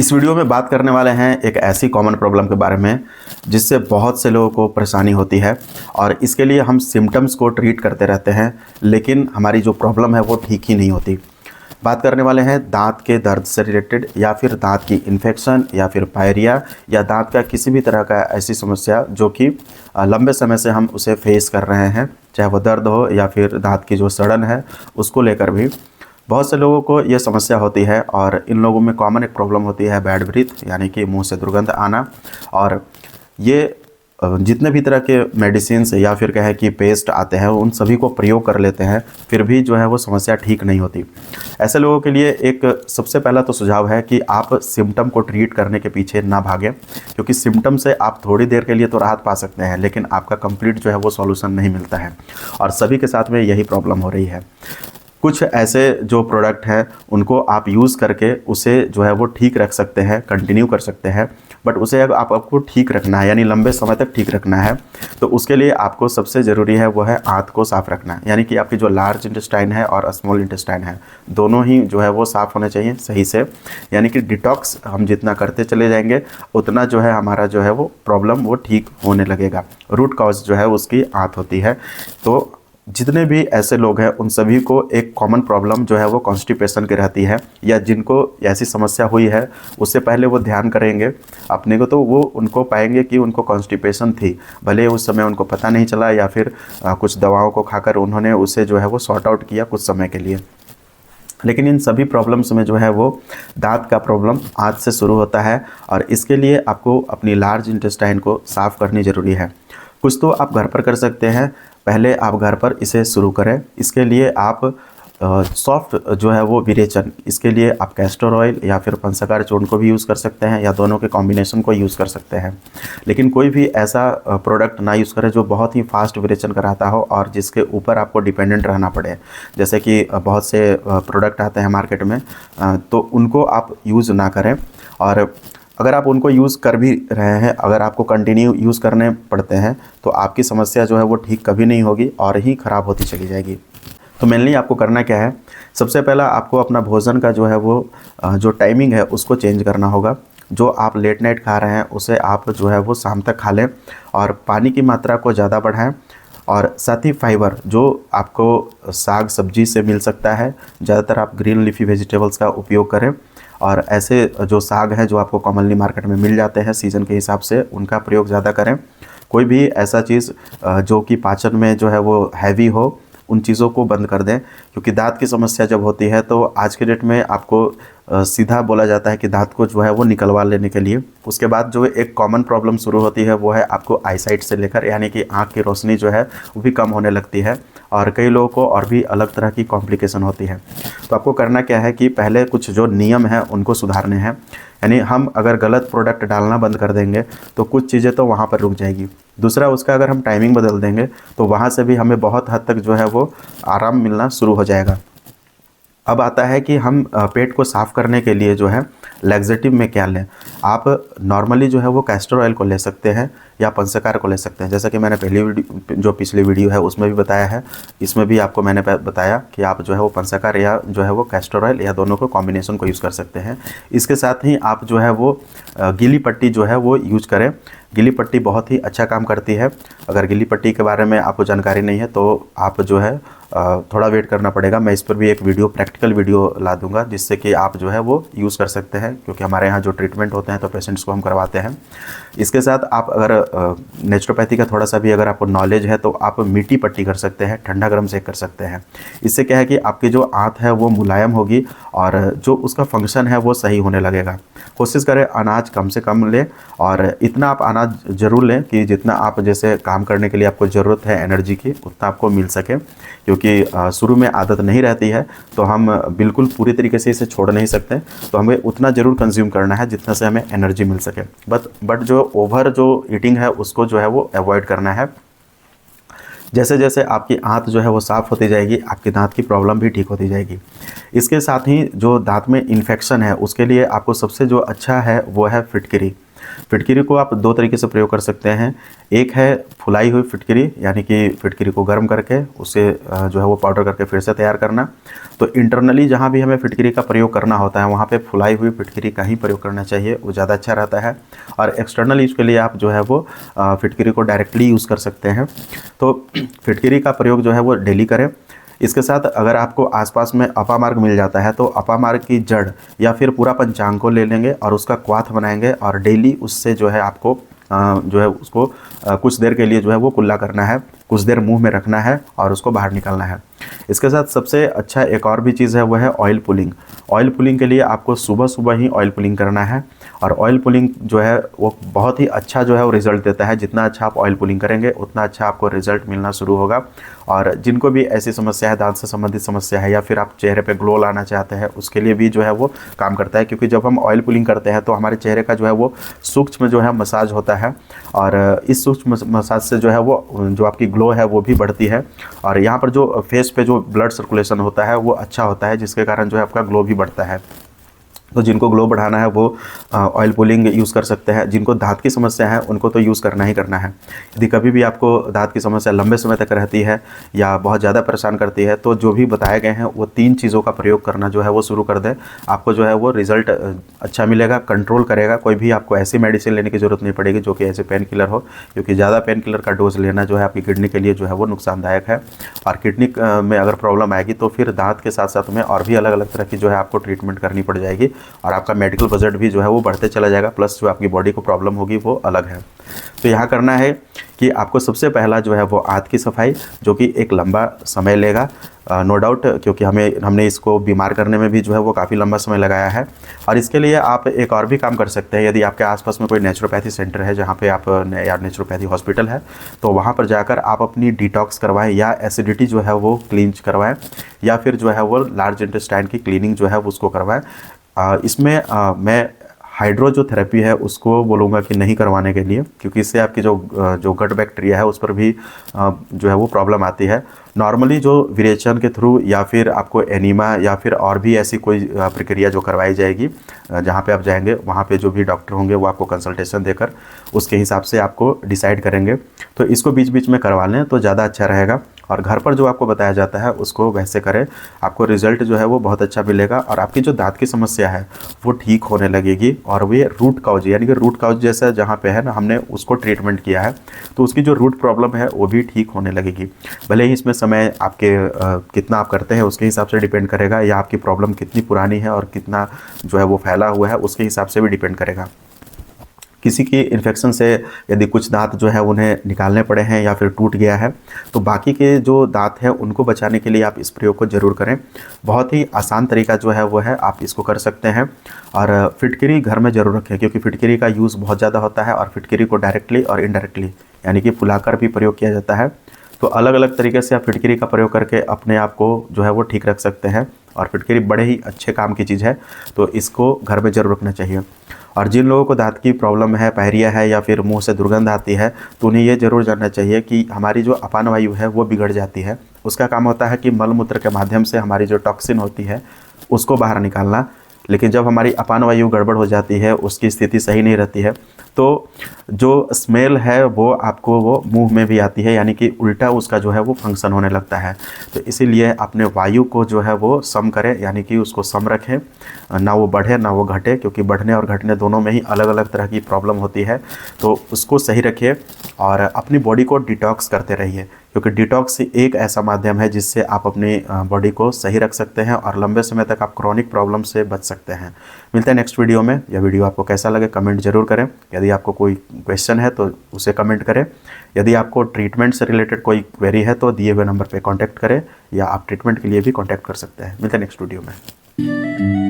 इस वीडियो में बात करने वाले हैं एक ऐसी कॉमन प्रॉब्लम के बारे में जिससे बहुत से लोगों को परेशानी होती है और इसके लिए हम सिम्टम्स को ट्रीट करते रहते हैं, लेकिन हमारी जो प्रॉब्लम है वो ठीक ही नहीं होती। बात करने वाले हैं दांत के दर्द से रिलेटेड या फिर दांत की इन्फेक्शन या फिर पायरिया या दांत का किसी भी तरह का ऐसी समस्या जो कि लंबे समय से हम उसे फेस कर रहे हैं, चाहे वो दर्द हो या फिर दांत की जो सड़न है उसको लेकर भी बहुत से लोगों को ये समस्या होती है। और इन लोगों में कॉमन एक प्रॉब्लम होती है बैड ब्रीथ, यानी कि मुंह से दुर्गंध आना। और ये जितने भी तरह के मेडिसिन्स या फिर कहें कि पेस्ट आते हैं उन सभी को प्रयोग कर लेते हैं, फिर भी जो है वो समस्या ठीक नहीं होती। ऐसे लोगों के लिए एक सबसे पहला तो सुझाव है कि आप सिम्टम को ट्रीट करने के पीछे ना भागें, क्योंकि सिम्टम से आप थोड़ी देर के लिए तो राहत पा सकते हैं, लेकिन आपका कंप्लीट जो है वो सॉल्यूशन नहीं मिलता है। और सभी के साथ में यही प्रॉब्लम हो रही है। कुछ ऐसे जो प्रोडक्ट हैं उनको आप यूज़ करके उसे जो है वो ठीक रख सकते हैं, कंटिन्यू कर सकते हैं। बट उसे अगर आपको ठीक रखना है, यानी लंबे समय तक ठीक रखना है, तो उसके लिए आपको सबसे ज़रूरी है वो है आंत को साफ़ रखना। यानी कि आपकी जो लार्ज इंटेस्टाइन है और स्मॉल इंटेस्टाइन है दोनों ही जो है वो साफ़ होने चाहिए सही से। यानी कि डिटॉक्स हम जितना करते चले जाएंगे उतना जो है हमारा जो है वो प्रॉब्लम वो ठीक होने लगेगा। रूट कॉज जो है उसकी आंत होती है। तो जितने भी ऐसे लोग हैं उन सभी को एक कॉमन प्रॉब्लम जो है वो कॉन्स्टिपेशन की रहती है, या जिनको ऐसी समस्या हुई है उससे पहले वो ध्यान करेंगे अपने को तो वो उनको पाएंगे कि उनको कॉन्स्टिपेशन थी, भले उस समय उनको पता नहीं चला या फिर कुछ दवाओं को खाकर उन्होंने उसे जो है वो सॉर्ट आउट किया कुछ समय के लिए। लेकिन इन सभी प्रॉब्लम्स में जो है वो दांत का प्रॉब्लम आंत से शुरू होता है और इसके लिए आपको अपनी लार्ज इंटेस्टाइन को साफ़ करनी ज़रूरी है। कुछ तो आप घर पर कर सकते हैं, पहले आप घर पर इसे शुरू करें। इसके लिए आप सॉफ्ट जो है वो विरेचन, इसके लिए आप कैस्टर ऑयल या फिर पंचकार्य चूर्ण को भी यूज़ कर सकते हैं या दोनों के कॉम्बिनेशन को यूज़ कर सकते हैं। लेकिन कोई भी ऐसा प्रोडक्ट ना यूज़ करें जो बहुत ही फास्ट विरेचन कराता हो और जिसके ऊपर आपको डिपेंडेंट रहना पड़े। जैसे कि बहुत से प्रोडक्ट आते हैं मार्केट में, तो उनको आप यूज़ ना करें। और अगर आप उनको यूज़ कर भी रहे हैं, अगर आपको कंटिन्यू यूज़ करने पड़ते हैं तो आपकी समस्या जो है वो ठीक कभी नहीं होगी और ही ख़राब होती चली जाएगी। तो मेनली आपको करना क्या है, सबसे पहला आपको अपना भोजन का जो है वो जो टाइमिंग है उसको चेंज करना होगा। जो आप लेट नाइट खा रहे हैं उसे आप जो है वो शाम तक खा लें और पानी की मात्रा को ज़्यादा बढ़ाएं। और साथ ही फाइबर जो आपको साग सब्जी से मिल सकता है, ज़्यादातर आप ग्रीन लीफी वेजिटेबल्स का उपयोग करें। और ऐसे जो साग हैं जो आपको कॉमनली मार्केट में मिल जाते हैं सीज़न के हिसाब से, उनका प्रयोग ज़्यादा करें। कोई भी ऐसा चीज़ जो कि पाचन में जो है वो हैवी हो, उन चीज़ों को बंद कर दें। क्योंकि दांत की समस्या जब होती है तो आज के डेट में आपको सीधा बोला जाता है कि दांत को जो है वो निकलवा लेने के लिए। उसके बाद जो एक कॉमन प्रॉब्लम शुरू होती है वो है आपको आईसाइट से लेकर, यानी कि आँख की रोशनी जो है वो भी कम होने लगती है और कई लोगों को और भी अलग तरह की कॉम्प्लिकेशन होती है। तो आपको करना क्या है कि पहले कुछ जो नियम हैं उनको सुधारने हैं। यानी हम अगर गलत प्रोडक्ट डालना बंद कर देंगे तो कुछ चीज़ें तो वहाँ पर रुक जाएगी। दूसरा, उसका अगर हम टाइमिंग बदल देंगे तो वहाँ से भी हमें बहुत हद तक जो है वो आराम मिलना शुरू हो जाएगा। अब आता है कि हम पेट को साफ़ करने के लिए जो है लैक्सेटिव में क्या लें। आप नॉर्मली जो है वो कैस्टर ऑयल को ले सकते हैं या पंचकार्य को ले सकते हैं। जैसा कि मैंने पिछली वीडियो है उसमें भी बताया है, इसमें भी आपको मैंने बताया कि आप जो है वो पंचकार्य या जो है वो कैस्टर ऑयल या दोनों को कॉम्बिनेशन को यूज़ कर सकते हैं। इसके साथ ही आप जो है वो गीली पट्टी जो है वो यूज करें। गीली पट्टी बहुत ही अच्छा काम करती है। अगर गीली पट्टी के बारे में आपको जानकारी नहीं है तो आप जो है थोड़ा वेट करना पड़ेगा। मैं इस पर भी एक वीडियो, प्रैक्टिकल वीडियो ला दूंगा जिससे कि आप जो है वो यूज़ कर सकते हैं, क्योंकि हमारे यहाँ जो ट्रीटमेंट होते हैं तो पेशेंट्स को हम करवाते हैं। इसके साथ आप अगर नेचुरोपैथी का थोड़ा सा भी अगर आपको नॉलेज है तो आप मीठी पट्टी कर सकते हैं, ठंडा गर्म सेक कर सकते हैं। इससे क्या है कि आपकी जो आंत है वो मुलायम होगी और जो उसका फंक्शन है वो सही होने लगेगा। कोशिश करें अनाज कम से कम लें और इतना आप अनाज ज़रूर लें कि जितना आप जैसे काम करने के लिए आपको ज़रूरत है एनर्जी की उतना आपको मिल सके। क्योंकि शुरू में आदत नहीं रहती है तो हम बिल्कुल पूरी तरीके से इसे छोड़ नहीं सकते, तो हमें उतना ज़रूर कंज्यूम करना है जितना से हमें एनर्जी मिल सके। बट जो ओवर जो ईटिंग है उसको जो है वो अवॉइड करना है। जैसे जैसे आपकी आंत जो है वो साफ़ होती जाएगी आपकी दांत की प्रॉब्लम भी ठीक होती जाएगी। इसके साथ ही जो दांत में इन्फेक्शन है उसके लिए आपको सबसे जो अच्छा है वो है फिटकरी। फिटकरी को आप दो तरीके से प्रयोग कर सकते हैं। एक है फुलाई हुई फिटकरी, यानी कि फिटकरी को गर्म करके उसे जो है वो पाउडर करके फिर से तैयार करना। तो इंटरनली जहाँ भी हमें फिटकरी का प्रयोग करना होता है वहाँ पे फुलाई हुई फिटकरी का ही प्रयोग करना चाहिए, वो ज़्यादा अच्छा रहता है। और एक्सटर्नल यूज़ के लिए आप जो है वो फिटकरी को डायरेक्टली यूज़ कर सकते हैं। तो फिटकरी का प्रयोग जो है वो डेली करें। इसके साथ अगर आपको आसपास में अपामार्ग मिल जाता है तो अपामार्ग की जड़ या फिर पूरा पंचांग को ले लेंगे और उसका क्वाथ बनाएंगे और डेली उससे जो है आपको जो है उसको कुछ देर के लिए जो है वो कुल्ला करना है, कुछ देर मुंह में रखना है और उसको बाहर निकालना है। इसके साथ सबसे अच्छा एक और भी चीज़ है, वो है ऑयल पुलिंग। ऑयल पुलिंग के लिए आपको सुबह सुबह ही ऑयल पुलिंग करना है और ऑयल पुलिंग जो है वो बहुत ही अच्छा जो है वो रिज़ल्ट देता है। जितना अच्छा आप ऑयल पुलिंग करेंगे उतना अच्छा आपको रिज़ल्ट मिलना शुरू होगा। और जिनको भी ऐसी समस्या है, दांत से संबंधित समस्या है या फिर आप चेहरे पे ग्लो लाना चाहते हैं, उसके लिए भी जो है वो काम करता है। क्योंकि जब हम ऑयल पुलिंग करते हैं तो हमारे चेहरे का जो है वो सूक्ष्म जो है मसाज होता है और इस सूक्ष्म मसाज से जो है वो जो आपकी ग्लो है वो भी बढ़ती है और यहाँ पर जो फेस पे जो ब्लड सर्कुलेशन होता है वो अच्छा होता है, जिसके कारण जो है आपका ग्लो भी बढ़ता है। तो जिनको ग्लो बढ़ाना है वो ऑयल पुलिंग यूज़ कर सकते हैं। जिनको दांत की समस्या है उनको तो यूज़ करना ही करना है। यदि कभी भी आपको दांत की समस्या लंबे समय तक रहती है या बहुत ज़्यादा परेशान करती है तो जो भी बताए गए हैं वो 3 चीज़ों का प्रयोग करना जो है वो शुरू कर दें। आपको जो है वो रिज़ल्ट अच्छा मिलेगा, कंट्रोल करेगा। कोई भी आपको ऐसी मेडिसिन लेने की ज़रूरत नहीं पड़ेगी जो कि ऐसे पेन किलर हो, क्योंकि ज़्यादा पेन किलर का डोज लेना जो है आपकी किडनी के लिए जो है वो नुकसानदायक है। और किडनी में अगर प्रॉब्लम आएगी तो फिर दांत के साथ साथ में और भी अलग अलग तरह की जो है आपको ट्रीटमेंट करनी पड़ जाएगी और आपका मेडिकल बजट भी जो है वो बढ़ते चला जाएगा, प्लस जो आपकी बॉडी को प्रॉब्लम होगी वो अलग है। तो यहाँ करना है कि आपको सबसे पहला जो है वो आंत की सफाई, जो कि एक लंबा समय लेगा नो डाउट, क्योंकि हमने इसको बीमार करने में भी जो है वो काफ़ी लंबा समय लगाया है। और इसके लिए आप एक और भी काम कर सकते हैं। यदि आपके आसपास में कोई नेचुरोपैथी सेंटर है जहाँ पे आप या नेचुरोपैथी हॉस्पिटल है तो वहाँ पर जाकर आप अपनी डिटॉक्स करवाएं या एसिडिटी जो है वो क्लींच करवाएं या फिर जो है वो लार्ज इंटेस्टाइन की क्लीनिंग जो है उसको करवाएं। इसमें मैं हाइड्रोजोथेरेपी है उसको बोलूँगा कि नहीं करवाने के लिए, क्योंकि इससे आपकी जो गट बैक्टीरिया है उस पर भी जो है वो प्रॉब्लम आती है। नॉर्मली जो विरेचन के थ्रू या फिर आपको एनीमा या फिर और भी ऐसी कोई प्रक्रिया जो करवाई जाएगी, जहाँ पे आप जाएंगे वहाँ पे जो भी डॉक्टर होंगे वो आपको कंसल्टेशन देकर उसके हिसाब से आपको डिसाइड करेंगे। तो इसको बीच बीच में करवा लें तो ज़्यादा अच्छा रहेगा। और घर पर जो आपको बताया जाता है उसको वैसे करें, आपको रिज़ल्ट जो है वो बहुत अच्छा मिलेगा और आपकी जो दांत की समस्या है वो ठीक होने लगेगी। और वे रूट काउज यानी कि रूट काउज जैसा जहाँ पे है ना, हमने उसको ट्रीटमेंट किया है तो उसकी जो रूट प्रॉब्लम है वो भी ठीक होने लगेगी। भले ही इसमें समय आपके कितना आप करते हैं उसके हिसाब से डिपेंड करेगा, या आपकी प्रॉब्लम कितनी पुरानी है और कितना जो है वो फैला हुआ है उसके हिसाब से भी डिपेंड करेगा। किसी की इन्फेक्शन से यदि कुछ दांत जो है उन्हें निकालने पड़े हैं या फिर टूट गया है तो बाकी के जो दांत हैं उनको बचाने के लिए आप इस प्रयोग को ज़रूर करें। बहुत ही आसान तरीका जो है वो है, आप इसको कर सकते हैं। और फिटकरी घर में ज़रूर रखें, क्योंकि फिटकरी का यूज़ बहुत ज़्यादा होता है और फिटकरी को डायरेक्टली और इनडायरेक्टली यानी कि फुलाकर भी प्रयोग किया जाता है। तो अलग अलग तरीके से आप फिटकरी का प्रयोग करके अपने आप को जो है वो ठीक रख सकते हैं और फिटकरी बड़े ही अच्छे काम की चीज़ है, तो इसको घर में ज़रूर रखना चाहिए। और जिन लोगों को दांत की प्रॉब्लम है, पायरिया है या फिर मुंह से दुर्गंध आती है तो उन्हें ये ज़रूर जानना चाहिए कि हमारी जो अपान वायु है वो बिगड़ जाती है। उसका काम होता है कि मल मूत्र के माध्यम से हमारी जो टॉक्सिन होती है उसको बाहर निकालना। लेकिन जब हमारी अपान वायु गड़बड़ हो जाती है, उसकी स्थिति सही नहीं रहती है, तो जो स्मेल है वो आपको वो मुंह में भी आती है, यानी कि उल्टा उसका जो है वो फंक्शन होने लगता है। तो इसीलिए अपने वायु को जो है वो सम करें, यानी कि उसको सम रखें, ना वो बढ़े ना वो घटे, क्योंकि बढ़ने और घटने दोनों में ही अलग अलग तरह की प्रॉब्लम होती है। तो उसको सही रखिए और अपनी बॉडी को डिटॉक्स करते रहिए, क्योंकि डिटॉक्स एक ऐसा माध्यम है जिससे आप अपनी बॉडी को सही रख सकते हैं और लंबे समय तक आप क्रॉनिक प्रॉब्लम से बच सकते हैं। मिलते हैं नेक्स्ट वीडियो में। यह वीडियो आपको कैसा लगे कमेंट जरूर करें। यदि आपको कोई क्वेश्चन है तो उसे कमेंट करें। यदि आपको ट्रीटमेंट से रिलेटेड कोई क्वेरी है तो दिए हुए नंबर पर कॉन्टैक्ट करें, या आप ट्रीटमेंट के लिए भी कॉन्टैक्ट कर सकते हैं। मिलते हैं नेक्स्ट वीडियो में।